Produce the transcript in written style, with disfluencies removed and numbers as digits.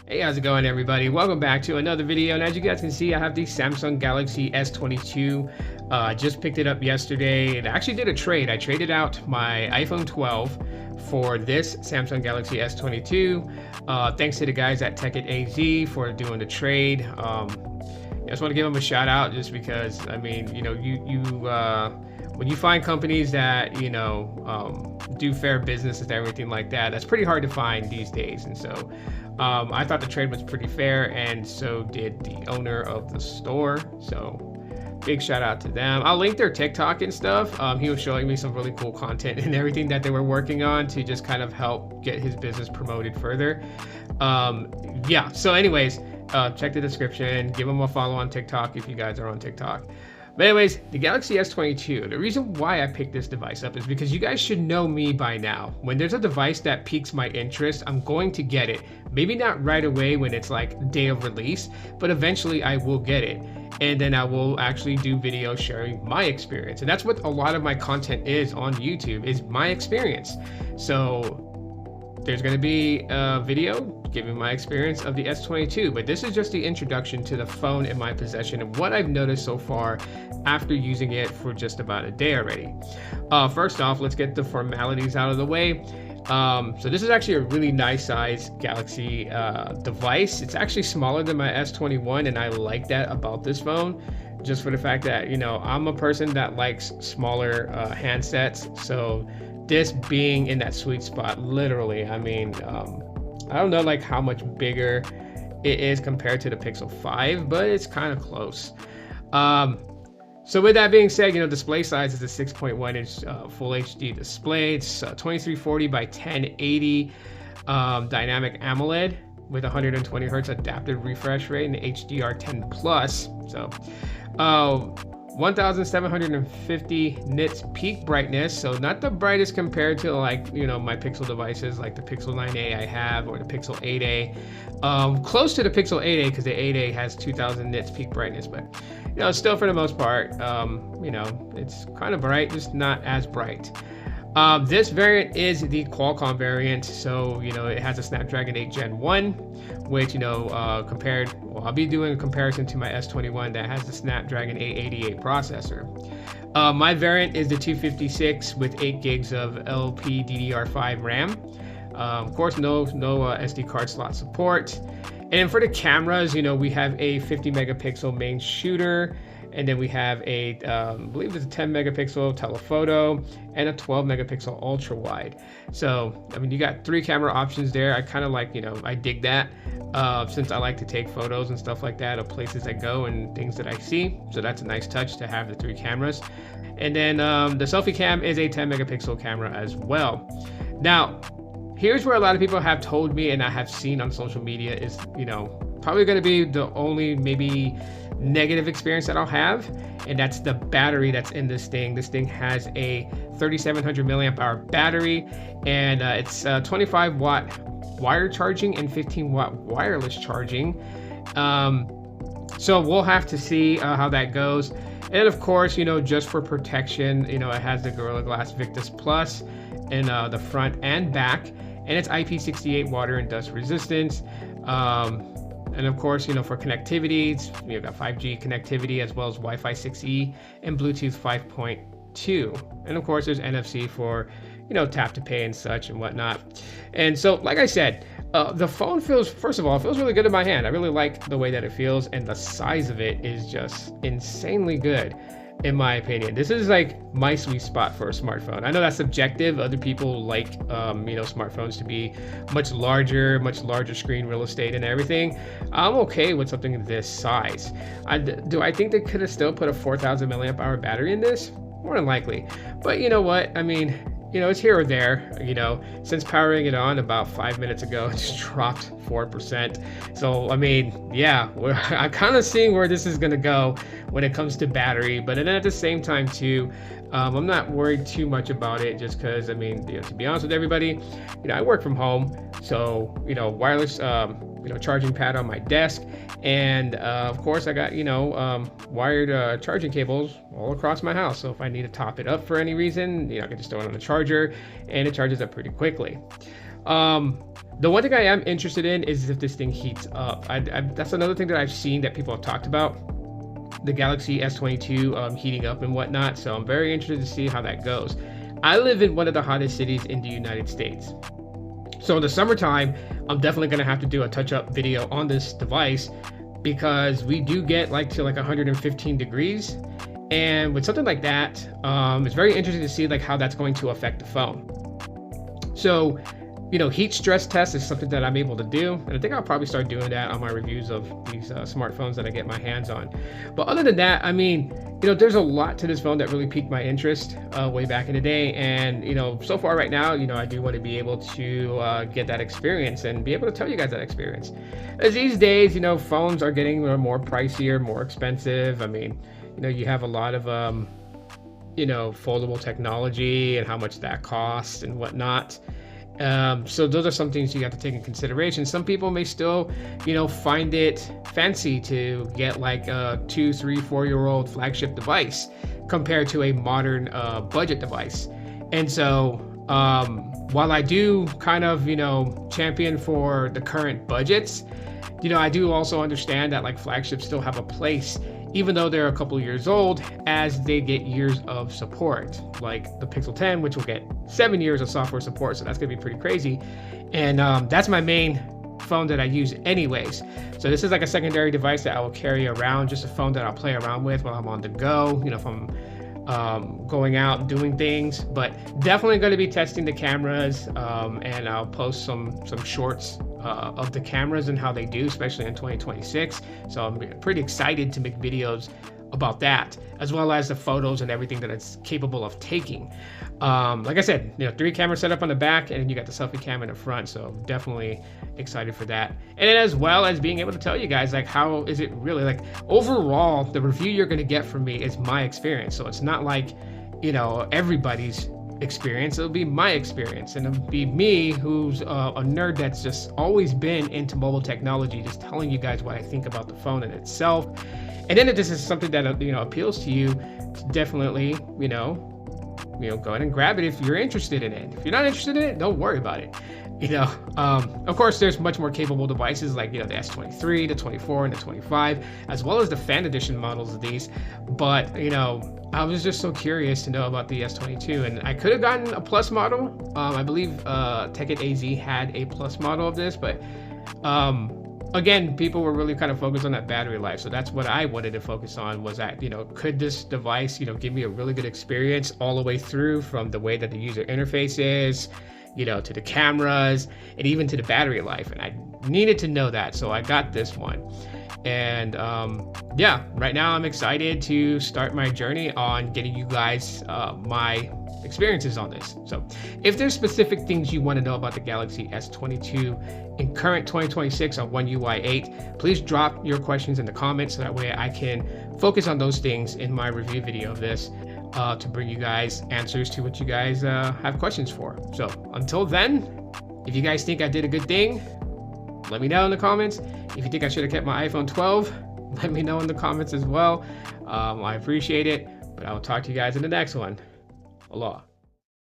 Hey, how's it going, everybody? Welcome back to another video. And as you guys can see, I have the Samsung Galaxy S22. Just picked it up yesterday and actually did a trade. I traded out my iPhone 12 for this Samsung Galaxy S22. Thanks to the guys at Tech at AZ for doing the trade. I just want to give them a shout out just because, I mean, you know, when you find companies that, do fair business and everything like that, that's pretty hard to find these days. And so I thought the trade was pretty fair, and so did the owner of the store. So big shout out to them. I'll link their TikTok and stuff. He was showing me some really cool content and everything that they were working on to just kind of help get his business promoted further. Yeah, so anyways, check the description, give them a follow on TikTok if you guys are on TikTok. But anyways, the Galaxy S22, the reason why I picked this device up is because you guys should know me by now. When there's a device that piques my interest, I'm going to get it. Maybe not right away when it's like day of release, but eventually I will get it. And then I will actually do videos sharing my experience. And that's what a lot of my content is on YouTube, is my experience. So there's going to be a video giving my experience of the S22, but this is just the introduction to the phone in my possession and what I've noticed so far after using it for just about a day already. First off, let's get the formalities out of the way. So this is actually a really nice size Galaxy device. It's actually smaller than my S21, and I like that about this phone, just for the fact that, I'm a person that likes smaller handsets. So this being in that sweet spot, literally, I mean, I don't know like how much bigger it is compared to the Pixel 5, but it's kind of close. So with that being said, display size is a 6.1 inch full HD display. It's 2340 by 1080 dynamic AMOLED with 120 hertz adaptive refresh rate and HDR10 plus. So 1750 nits peak brightness, so not the brightest compared to like my Pixel devices like the Pixel 9a I have, or the Pixel 8a, close to the Pixel 8a because the 8a has 2000 nits peak brightness, but still for the most part, it's kind of bright, just not as bright. This variant is the Qualcomm variant, so it has a Snapdragon 8 Gen 1, which I'll be doing a comparison to my S21 that has the Snapdragon 888 processor. My variant is the 256 with 8 gigs of LPDDR5 RAM. Of course, no SD card slot support. And for the cameras, we have a 50 megapixel main shooter, and then we have a, I believe it's a 10 megapixel telephoto and a 12 megapixel ultra wide. So, I mean, you got 3 camera options there. I kind of like, I dig that since I like to take photos and stuff like that of places I go and things that I see. So that's a nice touch to have the 3 cameras. And then the selfie cam is a 10 megapixel camera as well. Now, here's where a lot of people have told me, and I have seen on social media, is, probably going to be the only maybe negative experience that I'll have, and that's the battery that's in this thing. This thing has a 3700 milliamp hour battery, and it's 25 watt wire charging and 15 watt wireless charging. So we'll have to see how that goes. And of course, just for protection, it has the Gorilla Glass Victus Plus in the front and back, and it's IP68 water and dust resistance. And of course, for connectivity, you've got 5G connectivity as well as Wi-Fi 6E and Bluetooth 5.2. And of course, there's NFC for, tap to pay and such and whatnot. And so, like I said, the phone first of all, feels really good in my hand. I really like the way that it feels, and the size of it is just insanely good, in my opinion. This is like my sweet spot for a smartphone. I know that's subjective. Other people like, smartphones to be much larger screen real estate and everything. I'm okay with something this size. Do I think they could have still put a 4000 milliamp hour battery in this? More than likely. But you know what? I mean, it's here or there. Since powering it on about 5 minutes ago, it just dropped 4%. So, I mean, yeah, I'm kind of seeing where this is going to go when it comes to battery. But then at the same time, too, I'm not worried too much about it, just because, I mean, to be honest with everybody, I work from home. So, wireless, charging pad on my desk. And of course, I got, wired charging cables all across my house. So if I need to top it up for any reason, I can just throw it on the charger and it charges up pretty quickly. The one thing I am interested in is if this thing heats up. That's another thing that I've seen that people have talked about, the Galaxy S22 heating up and whatnot. So I'm very interested to see how that goes. I live in one of the hottest cities in the United States. So in the summertime, I'm definitely going to have to do a touch-up video on this device because we do get like to like 115 degrees. And with something like that, it's very interesting to see like how that's going to affect the phone. So, you know, heat stress test is something that I'm able to do, and I think I'll probably start doing that on my reviews of these smartphones that I get my hands on. But other than that, I mean, you know, there's a lot to this phone that really piqued my interest way back in the day, and you know, so far right now, you know, I do want to be able to get that experience and be able to tell you guys that experience. As these days, you know, phones are getting more pricier, more expensive. I mean, you know, you have a lot of you know, foldable technology and how much that costs and whatnot. So those are some things you have to take in consideration. Some people may still, you know, find it fancy to get like a 2, 3, 4-year-old flagship device compared to a modern budget device. And so while I do kind of, you know, champion for the current budgets, you know, I do also understand that like flagships still have a place, even though they're a couple years old, as they get years of support, like the Pixel 10, which will get 7 years of software support. So that's gonna be pretty crazy. And that's my main phone that I use anyways. So this is like a secondary device that I will carry around, just a phone that I'll play around with while I'm on the go, you know, if I'm going out and doing things. But definitely going to be testing the cameras, and I'll post some shorts of the cameras and how they do, especially in 2026. So I'm pretty excited to make videos about that, as well as the photos and everything that it's capable of taking. Like I said, you know, 3 cameras set up on the back, and then you got the selfie cam in the front. So definitely excited for that. And then as well as being able to tell you guys, like, how is it really, like, overall, the review you're going to get from me is my experience. So it's not like, you know, everybody's experience. It'll be my experience, and it'll be me, who's a nerd that's just always been into mobile technology, just telling you guys what I think about the phone in itself. And then if this is something that, you know, appeals to you, definitely, you know, go ahead and grab it if you're interested in it. If you're not interested in it, don't worry about it. You know, of course, there's much more capable devices like, you know, the S23, the 24, and the 25, as well as the fan edition models of these. But, you know, I was just so curious to know about the S22, and I could have gotten a plus model. I believe TechIt AZ had a plus model of this, but again, people were really kind of focused on that battery life. So that's what I wanted to focus on, was that, you know, could this device, you know, give me a really good experience all the way through, from the way that the user interface is, you know, to the cameras, and even to the battery life. And I needed to know that, so I got this one. And yeah, right now I'm excited to start my journey on getting you guys my experiences on this. So if there's specific things you want to know about the Galaxy S22 in current 2026 on One UI 8, please drop your questions in the comments, so that way I can focus on those things in my review video of this, to bring you guys answers to what you guys have questions for. So until then, if you guys think I did a good thing, let me know in the comments. If you think I should have kept my iPhone 12, let me know in the comments as well. I appreciate it, but I will talk to you guys in the next one. Aloha.